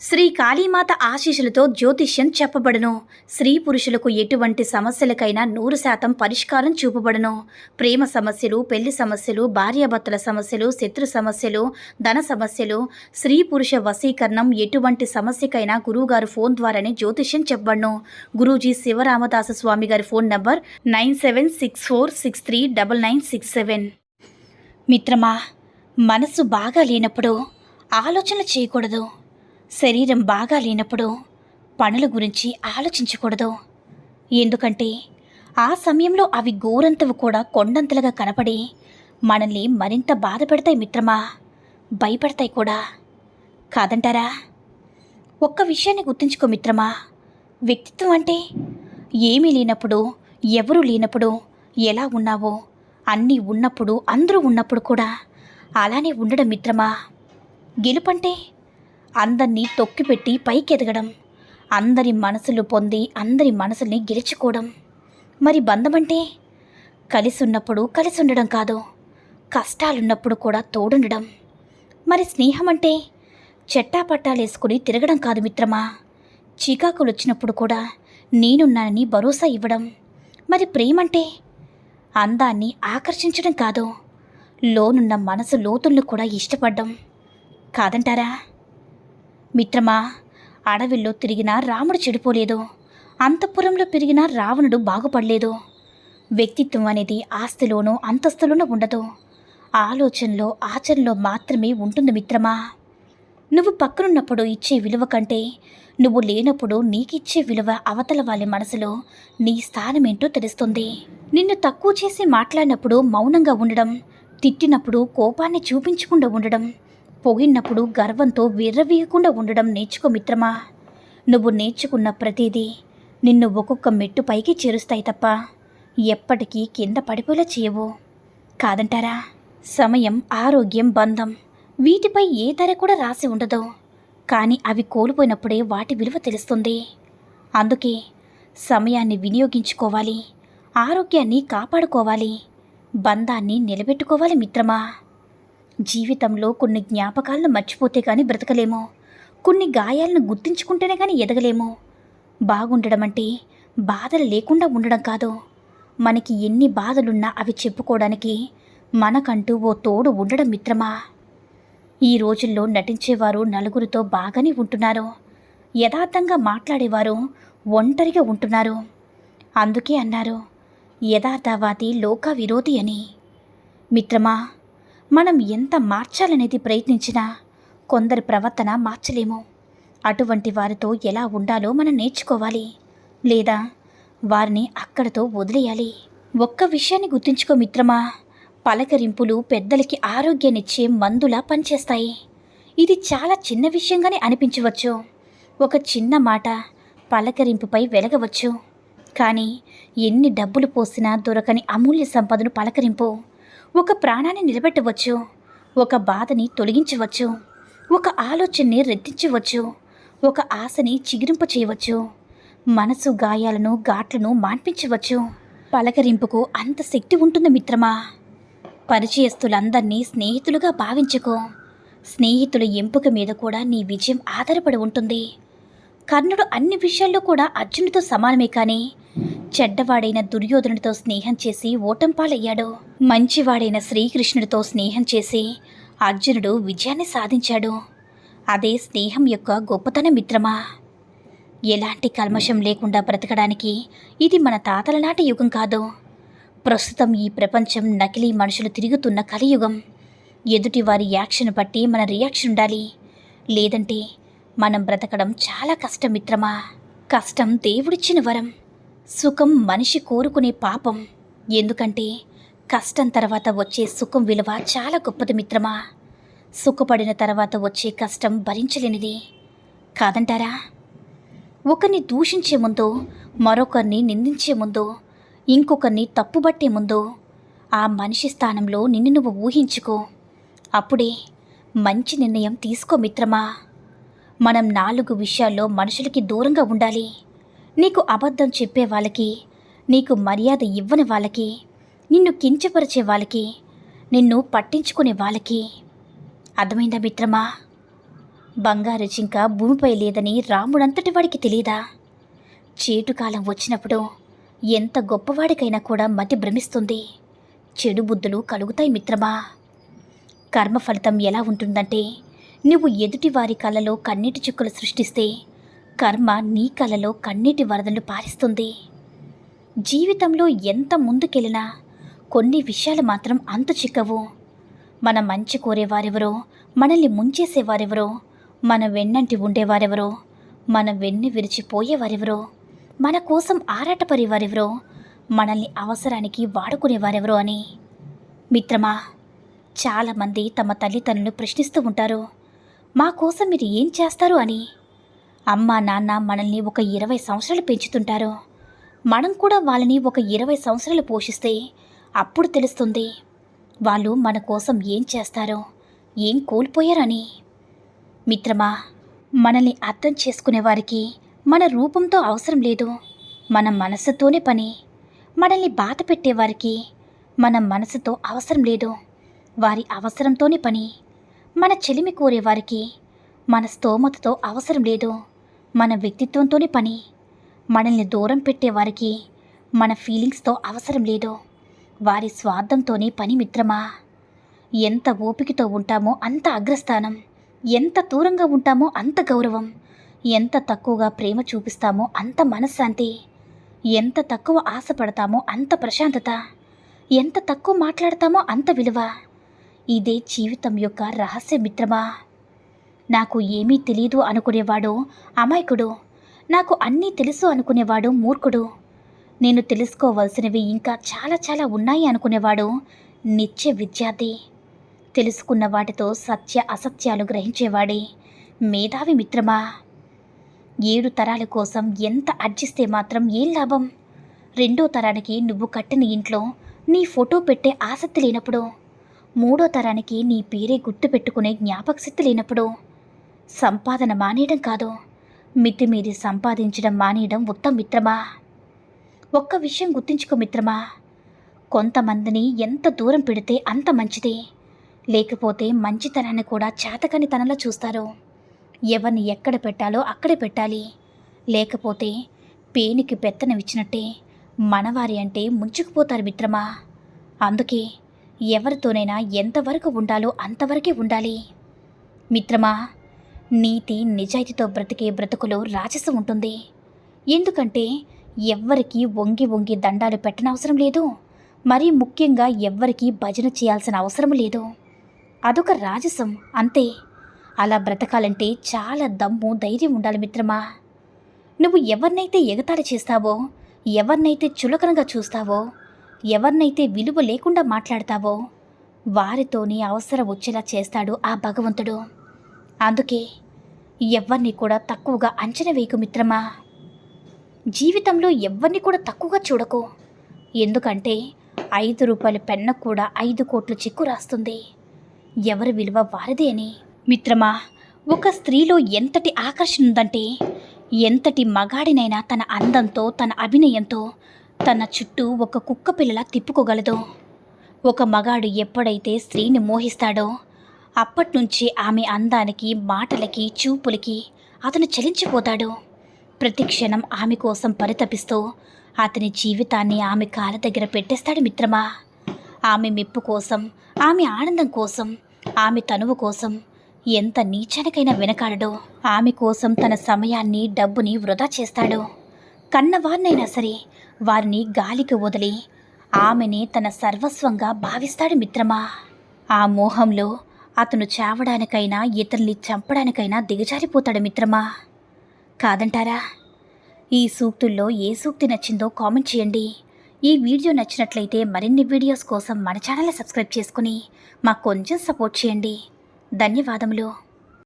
శ్రీ కాళీమాత ఆశీస్సులతో జ్యోతిష్యం చెప్పబడును. స్త్రీ పురుషులకు ఎటువంటి సమస్యలకైనా 100% పరిష్కారం చూపబడును. ప్రేమ సమస్యలు, పెళ్లి సమస్యలు, భార్యాభర్తల సమస్యలు, శత్రు సమస్యలు, ధన సమస్యలు, స్త్రీ పురుష వశీకరణం, ఎటువంటి సమస్యకైనా గురువుగారు ఫోన్ ద్వారానే జ్యోతిష్యం చెప్పబడును. గురూజీ శివరామదాస స్వామి గారి ఫోన్ నంబర్ 9764639967. మిత్రమా, మనసు బాగా లేనప్పుడు ఆలోచనలు చేయకూడదు. శరీరం బాగా లేనప్పుడు పనుల గురించి ఆలోచించకూడదు. ఎందుకంటే ఆ సమయంలో అవి గోరంతవు కూడా కొండంతలుగా కనపడి మనల్ని మరింత బాధ పెడతాయి మిత్రమా, భయపెడతాయి కూడా. కాదంటారా? ఒక్క విషయాన్ని గుర్తుంచుకో మిత్రమా, వ్యక్తిత్వం అంటే ఏమీ లేనప్పుడు, ఎవరూ లేనప్పుడు ఎలా ఉన్నావో, అన్నీ ఉన్నప్పుడు, అందరూ ఉన్నప్పుడు కూడా అలానే ఉండడం మిత్రమా. గెలుపంటే అందరినీ తొక్కిపెట్టి పైకెదగడం, అందరి మనసులు పొంది అందరి మనసుల్ని గెలుచుకోవడం. మరి బంధమంటే కలిసి ఉన్నప్పుడు కలిసి ఉండడం కాదు, కష్టాలున్నప్పుడు కూడా తోడుండడం. మరి స్నేహం అంటే చెట్టాపట్టాలేసుకుని తిరగడం కాదు మిత్రమా, చికాకులు వచ్చినప్పుడు కూడా నేనున్నానని భరోసా ఇవ్వడం. మరి ప్రేమంటే అందాన్ని ఆకర్షించడం కాదు, లోనున్న మనసు లోతులను కూడా ఇష్టపడ్డం. కాదంటారా? మిత్రమా, అడవిలో తిరిగినా రాముడు చెడిపోలేదు, అంతఃపురంలో పెరిగినా రావణుడు బాగుపడలేదు. వ్యక్తిత్వం అనేది ఆస్తిలోనూ అంతస్తులోనూ ఉండదు, ఆలోచనలో ఆచరణలో మాత్రమే ఉంటుంది మిత్రమా. నువ్వు పక్కనున్నప్పుడు ఇచ్చే విలువ కంటే నువ్వు లేనప్పుడు నీకిచ్చే విలువ అవతల వాళ్ళ మనసులో నీ స్థానమేంటో తెలుస్తుంది. నిన్ను తక్కువ చేసి మాట్లాడినప్పుడు మౌనంగా ఉండడం, తిట్టినప్పుడు కోపాన్ని చూపించకుండా ఉండడం, పొగిడినప్పుడు గర్వంతో విర్రవీయకుండా ఉండడం నేర్చుకో మిత్రమా. నువ్వు నేర్చుకున్న ప్రతిదీ నిన్ను ఒక్కొక్క మెట్టు పైకి చేరుస్తాయి తప్ప ఎప్పటికీ కింద పడిపోయేలా చేయవు. కాదంటారా? సమయం, ఆరోగ్యం, బంధం, వీటిపై ఏ ధర కూడా రాసి ఉండదు. కానీ అవి కోల్పోయినప్పుడే వాటి విలువ తెలుస్తుంది. అందుకే సమయాన్ని వినియోగించుకోవాలి, ఆరోగ్యాన్ని కాపాడుకోవాలి, బంధాన్ని నిలబెట్టుకోవాలి మిత్రమా. జీవితంలో కొన్ని జ్ఞాపకాలను మర్చిపోతే కానీ బ్రతకలేము, కొన్ని గాయాలను గుర్తించుకుంటేనే కానీ ఎదగలేము. బాగుండడం అంటే బాధలు లేకుండా ఉండడం కాదు, మనకి ఎన్ని బాధలున్నా అవి చెప్పుకోవడానికి మనకంటూ ఓ తోడు ఉండడం మిత్రమా. ఈ రోజుల్లో నటించేవారు నలుగురితో బాగానే ఉంటున్నారు, యథార్థంగా మాట్లాడేవారు ఒంటరిగా ఉంటున్నారు. అందుకే అన్నారు యథార్థవాది లోక విరోధి అని. మిత్రమా, మనం ఎంత మార్చాలనేది ప్రయత్నించినా కొందరి ప్రవర్తన మార్చలేము. అటువంటి వారితో ఎలా ఉండాలో మనం నేర్చుకోవాలి, లేదా వారిని అక్కడితో వదిలేయాలి. ఒక్క విషయాన్ని గుర్తుంచుకో మిత్రమా, పలకరింపులు పెద్దలకి ఆరోగ్యాన్నిచ్చే మందులా పనిచేస్తాయి. ఇది చాలా చిన్న విషయంగానే అనిపించవచ్చు. ఒక చిన్న మాట పలకరింపుపై వెలగవచ్చు, కానీ ఎన్ని డబ్బులు పోసినా దొరకని అమూల్య సంపదను పలకరింపు. ఒక ప్రాణాన్ని నిలబెట్టవచ్చు, ఒక బాధని తొలగించవచ్చు, ఒక ఆలోచనని రెట్టించవచ్చు, ఒక ఆశని చిగురింప చేయవచ్చు, మనసు గాయాలను ఘాట్లను మాన్పించవచ్చు. పలకరింపుకు అంత శక్తి ఉంటుంది మిత్రమా. పరిచయస్తులందరినీ స్నేహితులుగా భావించుకో. స్నేహితుల ఎంపిక మీద కూడా నీ విజయం ఆధారపడి ఉంటుంది. కర్ణుడు అన్ని విషయాల్లో కూడా అర్జునుడితో సమానమే, కానీ చెడ్డవాడైన దుర్యోధనుడితో స్నేహం చేసి ఓటంపాలయ్యాడు. మంచివాడైన శ్రీకృష్ణుడితో స్నేహం చేసి అర్జునుడు విజయాన్ని సాధించాడు. అదే స్నేహం యొక్క గొప్పతనం మిత్రమా. ఎలాంటి కల్మషం లేకుండా బ్రతకడానికి ఇది మన తాతల నాటి యుగం కాదు. ప్రస్తుతం ఈ ప్రపంచం నకిలీ మనుషులు తిరుగుతున్న కలియుగం. ఎదుటివారి యాక్షన్ బట్టి మన రియాక్షన్ ఉండాలి, లేదంటే మనం బ్రతకడం చాలా కష్టం మిత్రమా. కష్టం దేవుడిచ్చిన వరం, సుఖం మనిషి కోరుకునే పాపం. ఎందుకంటే కష్టం తర్వాత వచ్చే సుఖం విలువ చాలా గొప్పది మిత్రమా. సుఖపడిన తర్వాత వచ్చే కష్టం భరించలేనిది. కాదంటారా? ఒకరిని దూషించే ముందు, మరొకరిని నిందించే ముందు, ఇంకొకరిని తప్పుబట్టే ముందు ఆ మనిషి స్థానంలో నిన్ను నువ్వు ఊహించుకో. అప్పుడే మంచి నిర్ణయం తీసుకో మిత్రమా. మనం 4 విషయాల్లో మనుషులకి దూరంగా ఉండాలి. నీకు అబద్ధం చెప్పే వాళ్ళకి, నీకు మర్యాద ఇవ్వని వాళ్ళకి, నిన్ను కించపరిచే వాళ్ళకి, నిన్ను పట్టించుకునే వాళ్ళకి. అర్థమైందా మిత్రమా? బంగారు జింక భూమిపై లేదని రాముడంతటి వాడికి తెలీదా? చేటుకాలం వచ్చినప్పుడు ఎంత గొప్పవాడికైనా కూడా మతి భ్రమిస్తుంది. చెడు బుద్ధులు కలుగుతాయి మిత్రమా. కర్మ ఫలితం ఎలా ఉంటుందంటే, నువ్వు ఎదుటివారి కళ్ళలో కన్నీటి చుక్కలు సృష్టిస్తే కర్మ నీ కళ్ళలో కన్నీటి వరదలు పారిస్తుంది. జీవితంలో ఎంత ముందుకెళ్ళినా కొన్ని విషయాలు మాత్రం అంతు చిక్కవు. మన మంచి కోరేవారెవరో, మనల్ని ముంచేసేవారెవరో, మన వెన్నంటి ఉండేవారెవరో, మన వెన్ను విరిచిపోయేవారెవరో, మన కోసం ఆరాటపడేవారెవరో, మనల్ని అవసరానికి వాడుకునేవారెవరో అని. మిత్రమా, చాలామంది తమ తల్లిదండ్రులను ప్రశ్నిస్తూ ఉంటారు, మా కోసం మీరు ఏం చేస్తారు అని. అమ్మా నాన్న మనల్ని ఒక 20 సంవత్సరాలు పెంచుతుంటారు. మనం కూడా వాళ్ళని ఒక 20 సంవత్సరాలు పోషిస్తే అప్పుడు తెలుస్తుంది వాళ్ళు మన కోసం ఏం చేస్తారో, ఏం కోల్పోయారని. మిత్రమా, మనల్ని అర్థం చేసుకునేవారికి మన రూపంతో అవసరం లేదు, మన మనసుతోనే పని. మనల్ని బాధ పెట్టేవారికి మన మనసుతో అవసరం లేదు, వారి అవసరంతోనే పని. మన చెలిమి కోరేవారికి మన స్తోమతతో అవసరం లేదు, మన వ్యక్తిత్వంతోనే పని. మనల్ని దూరం పెట్టేవారికి మన ఫీలింగ్స్తో అవసరం లేదు, వారి స్వార్థంతోనే పని. మిత్రమా, ఎంత ఓపికతో ఉంటామో అంత అగ్రస్థానం, ఎంత దూరంగా ఉంటామో అంత గౌరవం, ఎంత తక్కువగా ప్రేమ చూపిస్తామో అంత మనశ్శాంతి, ఎంత తక్కువ ఆశపడతామో అంత ప్రశాంతత, ఎంత తక్కువ మాట్లాడతామో అంత విలువ. ఇదే జీవితం యొక్క రహస్య మిత్రమా. నాకు ఏమీ తెలీదు అనుకునేవాడు అమాయకుడు, నాకు అన్నీ తెలుసు అనుకునేవాడు మూర్ఖుడు, నేను తెలుసుకోవలసినవి ఇంకా చాలా చాలా ఉన్నాయి అనుకునేవాడు నిత్య విద్యార్థి. తెలుసుకున్న వాటితో సత్య అసత్యాలు గ్రహించేవాడే మేధావి. మిత్రమా, 7 తరాల కోసం ఎంత అర్జిస్తే మాత్రం ఏం లాభం? 2వ తరానికి నువ్వు కట్టిన ఇంట్లో నీ ఫోటో పెట్టే ఆసక్తి లేనప్పుడు, 3వ తరానికి నీ పేరే గుర్తు పెట్టుకునే జ్ఞాపకశక్తి లేనప్పుడు సంపాదన మానేయడం కాదు, మితిమీరి సంపాదించడం మానేయడం ఉత్తమ మిత్రమా. ఒక్క విషయం గుర్తుంచుకో మిత్రమా, కొంతమందిని ఎంత దూరం పెడితే అంత మంచిది. లేకపోతే మంచితనాన్ని కూడా చేతకాని తనంలో చూస్తారు. ఎవరిని ఎక్కడ పెట్టాలో అక్కడే పెట్టాలి, లేకపోతే పేనికి పెత్తనం ఇచ్చినట్టే మనవారి అంటే ముంచుకుపోతారు మిత్రమా. అందుకే ఎవరితోనైనా ఎంతవరకు ఉండాలో అంతవరకే ఉండాలి. మిత్రమా, నీతి నిజాయితీతో బ్రతికే బ్రతుకులో రాజసం ఉంటుంది. ఎందుకంటే ఎవ్వరికీ వంగి వంగి దండాలు పెట్టనవసరం లేదు, మరీ ముఖ్యంగా ఎవ్వరికీ భజన చేయాల్సిన అవసరం లేదు. అదొక రాజసం అంతే. అలా బ్రతకాలంటే చాలా దమ్ము ధైర్యం ఉండాలి మిత్రమా. నువ్వు ఎవరినైతే ఎగతాళి చేస్తావో, ఎవరినైతే చులకనగా చూస్తావో, ఎవరినైతే విలువ లేకుండా మాట్లాడతావో వారితోనే అవసరం వచ్చేలా చేస్తాడు ఆ భగవంతుడు. అందుకే ఎవరిని కూడా తక్కువగా అంచనా వేయకు మిత్రమా. జీవితంలో ఎవరిని కూడా తక్కువగా చూడకు. ఎందుకంటే 5 రూపాయల పెన్ను కూడా 5 కోట్ల చెక్కు రాస్తుంది. ఎవరి విలువ వారిదే అని. మిత్రమా, ఒక స్త్రీలో ఎంతటి ఆకర్షణ ఉందంటే, ఎంతటి మగాడినైనా తన అందంతో, తన అభినయంతో తన చుట్టూ ఒక కుక్క పిల్లలా తిప్పుకోగలదు. ఒక మగాడు ఎప్పుడైతే స్త్రీని మోహిస్తాడో అప్పట్నుంచి ఆమె అందానికి, మాటలకి, చూపులకి అతను చలించిపోతాడు. ప్రతి క్షణం ఆమె కోసం పరితపిస్తూ అతని జీవితాన్ని ఆమె కాళ్ళ దగ్గర పెట్టేస్తాడు మిత్రమా. ఆమె మెప్పు కోసం, ఆమె ఆనందం కోసం, ఆమె తనువు కోసం ఎంత నీచానికైనా వెనకాడడో. ఆమె కోసం తన సమయాన్ని, డబ్బుని వృధా చేస్తాడు. కన్నవారినైనా సరే వారిని గాలికి వదిలి ఆమెని తన సర్వస్వంగా భావిస్తాడు మిత్రమా. ఆ మోహంలో అతను చావడానికైనా, ఇతరుల్ని చంపడానికైనా దిగజారిపోతాడు మిత్రమా. కాదంటారా? ఈ సూక్తుల్లో ఏ సూక్తి నచ్చిందో కామెంట్ చేయండి. ఈ వీడియో నచ్చినట్లయితే మరిన్ని వీడియోస్ కోసం మన ఛానల్ని సబ్స్క్రైబ్ చేసుకుని మాకు కొంచెం సపోర్ట్ చేయండి. ధన్యవాదములు.